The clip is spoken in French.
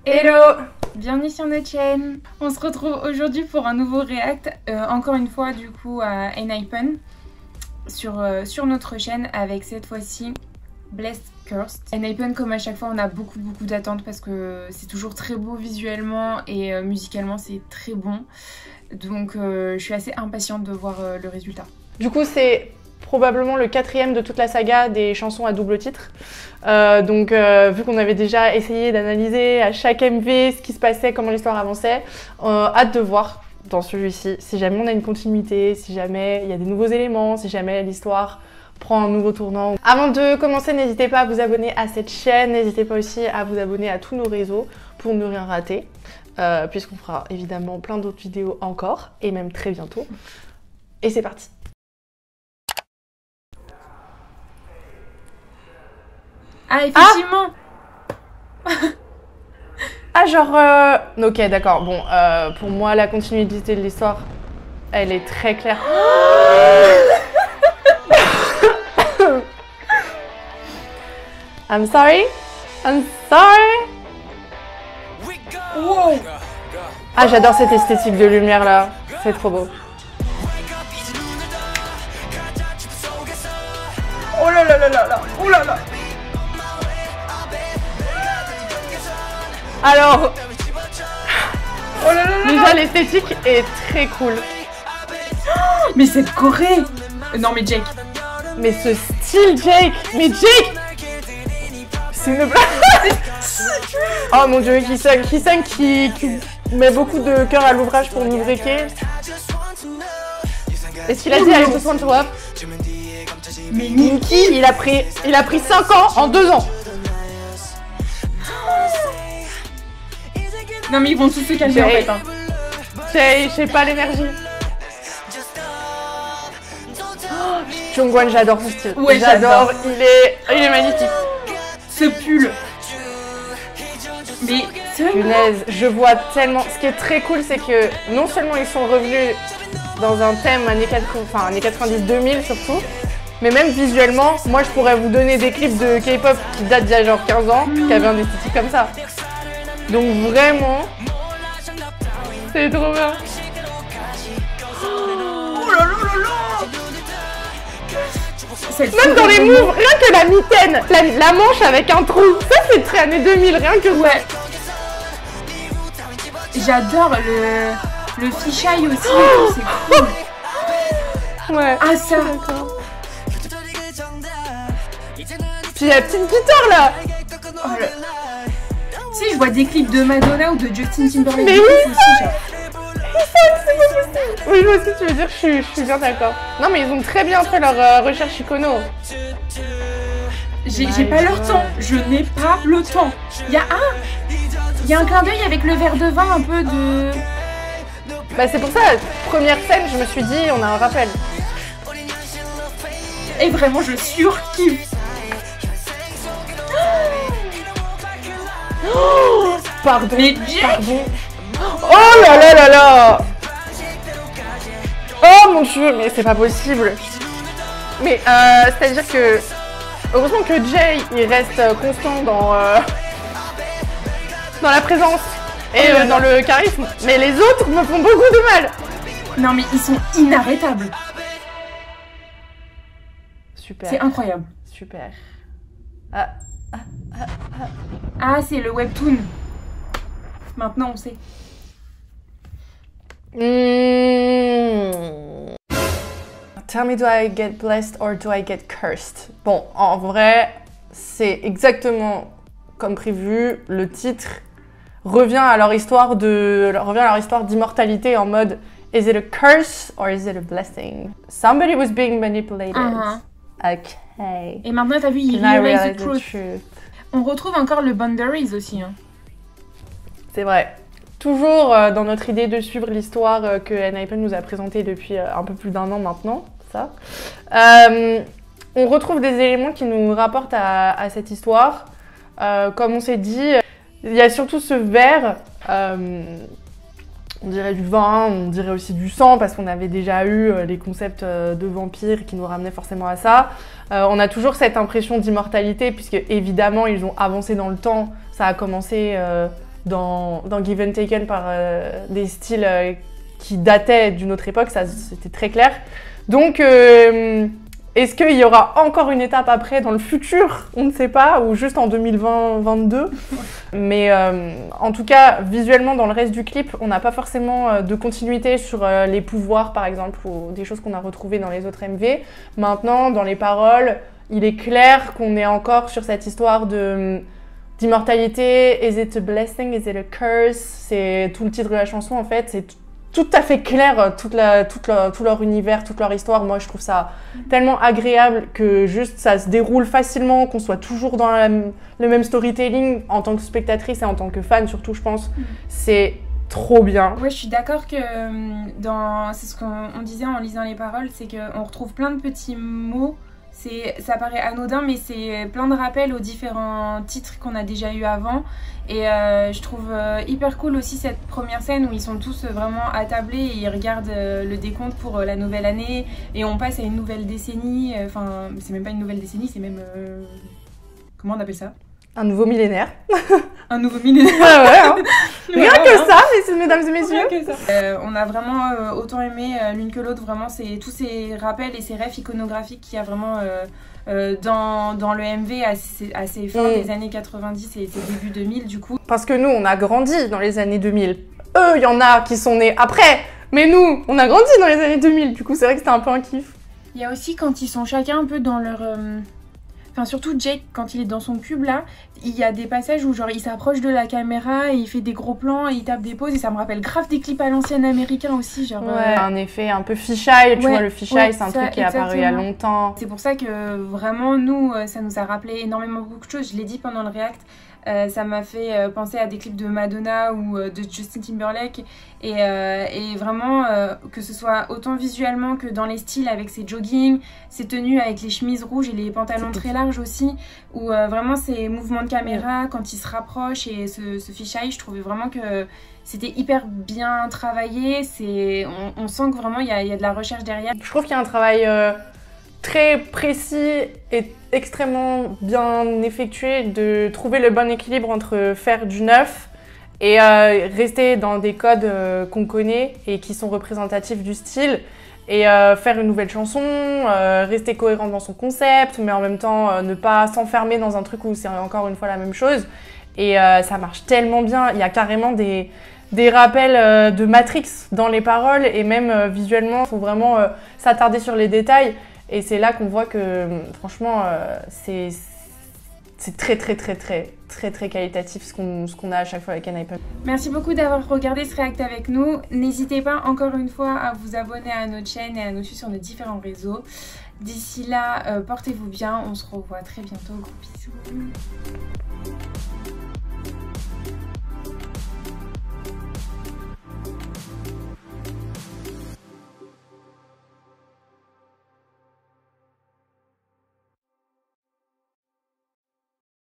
Hello, bienvenue sur notre chaîne. On se retrouve aujourd'hui pour un nouveau react, encore une fois du coup à Enhypen sur notre chaîne avec cette fois-ci Blessed Cursed. Enhypen, comme à chaque fois, on a beaucoup d'attentes parce que c'est toujours très beau visuellement et musicalement c'est très bon. Donc je suis assez impatiente de voir le résultat. Du coup c'est probablement le 4e de toute la saga des chansons à double titre. Vu qu'on avait déjà essayé d'analyser à chaque MV ce qui se passait, comment l'histoire avançait, hâte de voir dans celui-ci si jamais on a une continuité, si jamais il y a des nouveaux éléments, si jamais l'histoire prend un nouveau tournant. Avant de commencer, n'hésitez pas à vous abonner à cette chaîne, n'hésitez pas aussi à vous abonner à tous nos réseaux pour ne rien rater, puisqu'on fera évidemment plein d'autres vidéos encore, et même très bientôt. Et c'est parti! Ah, effectivement. Ah genre... Ok, d'accord. Bon, pour moi, la continuité de l'histoire, elle est très claire. I'm sorry. I'm sorry. Wow. Ah, j'adore cette esthétique de lumière là. C'est trop beau. Oh là là là là là. Oh là là. Alors, oh là là là. déjà l'esthétique est très cool. Mais cette Corée. Non mais Jake. Mais ce style Jake. Mais Jake. C'est une blague. Oh mon dieu, Kisung qui met beaucoup de cœur à l'ouvrage pour nous breaker. Est-ce qu'il a dit I just want to love? Mais Nicki, il a pris 5 ans en 2 ans. non mais ils vont tous se calmer en fait. Hein. J'ai pas l'énergie. Oh, Jungwon, j'adore ce style. Ouais, j'adore. Il est magnifique. Ce pull. Mais punaise, je vois tellement. Ce qui est très cool, c'est que non seulement ils sont revenus dans un thème années 90-2000 surtout, mais même visuellement, moi je pourrais vous donner des clips de K-pop qui datent d'il y a genre 15 ans, qui avaient un esthétique comme ça. Donc vraiment, c'est trop bien. oh là là là là. Même dans les moves, rien que la mitaine, la manche avec un trou, ça c'est très années 2000, rien que ouais. J'adore le fisheye aussi, c'est cool. Ouais. Ah ça. Puis la petite guitare là. Oh, tu sais, je vois des clips de Madonna ou de Justin Timberlake. Mais oui, aussi, genre. Oui, moi aussi, tu veux dire, je suis bien d'accord. Non, mais ils ont très bien fait leur recherche icono. J'ai pas leur temps. Je n'ai pas le temps. Il y a un clin d'œil avec le verre de vin un peu de... Bah c'est pour ça, première scène, je me suis dit, on a un rappel. Et vraiment, je surkiffe. Oh, pardon, mais pardon. Oh là là là là. Oh mon dieu, mais c'est pas possible. Mais c'est-à-dire que heureusement que Jay il reste constant dans la présence et dans le charisme, mais les autres me font beaucoup de mal. Non mais ils sont inarrêtables. Super. C'est incroyable. Super. Ah, c'est le webtoon. Maintenant, on sait. Tell me, do I get blessed or do I get cursed? Bon, en vrai, c'est exactement comme prévu. Le titre revient à leur histoire d'immortalité en mode is it a curse or is it a blessing? Somebody was being manipulated. Ok. Et maintenant, t'as vu, il realize the truth. On retrouve encore le boundaries aussi. Hein. C'est vrai. Toujours dans notre idée de suivre l'histoire que Enhypen nous a présentée depuis un peu plus d'1 an maintenant. Ça. On retrouve des éléments qui nous rapportent à cette histoire. Comme on s'est dit, il y a surtout ce verre, on dirait du vin, on dirait aussi du sang parce qu'on avait déjà eu les concepts de vampires qui nous ramenaient forcément à ça. On a toujours cette impression d'immortalité puisque évidemment ils ont avancé dans le temps. Ça a commencé dans Give and Taken par des styles qui dataient d'une autre époque, ça c'était très clair. Donc est-ce qu'il y aura encore une étape après dans le futur? On ne sait pas, ou juste en 2020-2022. Mais en tout cas, visuellement, dans le reste du clip, on n'a pas forcément de continuité sur les pouvoirs, par exemple, ou des choses qu'on a retrouvées dans les autres MV. Maintenant, dans les paroles, il est clair qu'on est encore sur cette histoire d'immortalité. Is it a blessing? Is it a curse? C'est tout le titre de la chanson, en fait. C'est tout à fait clair, tout leur univers, toute leur histoire. Moi, je trouve ça tellement agréable que juste ça se déroule facilement, qu'on soit toujours dans le même storytelling en tant que spectatrice et en tant que fan, surtout, je pense. C'est trop bien. Ouais, je suis d'accord que c'est ce qu'on disait en lisant les paroles, c'est qu'on retrouve plein de petits mots. Ça paraît anodin, mais c'est plein de rappels aux différents titres qu'on a déjà eu avant. Et je trouve hyper cool aussi cette première scène où ils sont tous vraiment attablés et ils regardent le décompte pour la nouvelle année. Et on passe à une nouvelle décennie. Enfin, c'est même pas une nouvelle décennie, c'est même... comment on appelle ça? Un nouveau millénaire. Un nouveau millénaire. Ah ouais, hein. Rien que ça, mesdames et messieurs. Rien que ça. On a vraiment autant aimé l'une que l'autre. Vraiment, c'est tous ces rappels et ces rêves iconographiques qu'il y a vraiment dans le MV à ces fins des années 90 et début 2000 du coup. Parce que nous, on a grandi dans les années 2000. Eux, il y en a qui sont nés après. Mais nous, on a grandi dans les années 2000. Du coup, c'est vrai que c'était un peu un kiff. Il y a aussi quand ils sont chacun un peu dans leur... Enfin, surtout Jake, quand il est dans son cube là, il y a des passages où genre il s'approche de la caméra et il fait des gros plans et il tape des pauses et ça me rappelle grave des clips à l'ancienne américains aussi. Genre, ouais, un effet un peu fisheye, tu vois, le fisheye c'est un truc qui est apparu il y a longtemps. C'est pour ça que vraiment nous, ça nous a rappelé énormément beaucoup de choses, je l'ai dit pendant le react. Ça m'a fait penser à des clips de Madonna ou de Justin Timberlake et vraiment que ce soit autant visuellement que dans les styles avec ses joggings, ses tenues avec les chemises rouges et les pantalons très larges aussi, ou vraiment ces mouvements de caméra quand il se rapproche et ce fisheye, je trouvais vraiment que c'était hyper bien travaillé. On sent que vraiment il y a de la recherche derrière. Je trouve qu'il y a un travail très précis et extrêmement bien effectué de trouver le bon équilibre entre faire du neuf et rester dans des codes qu'on connaît et qui sont représentatifs du style et faire une nouvelle chanson, rester cohérent dans son concept mais en même temps ne pas s'enfermer dans un truc où c'est encore une fois la même chose et ça marche tellement bien. Il y a carrément des rappels de Matrix dans les paroles et même visuellement, il faut vraiment s'attarder sur les détails. Et c'est là qu'on voit que franchement c'est très qualitatif ce qu'on a à chaque fois avec Enhypen. Merci beaucoup d'avoir regardé ce react avec nous. N'hésitez pas encore une fois à vous abonner à notre chaîne et à nous suivre sur nos différents réseaux. D'ici là, portez-vous bien, on se revoit très bientôt, gros bisous.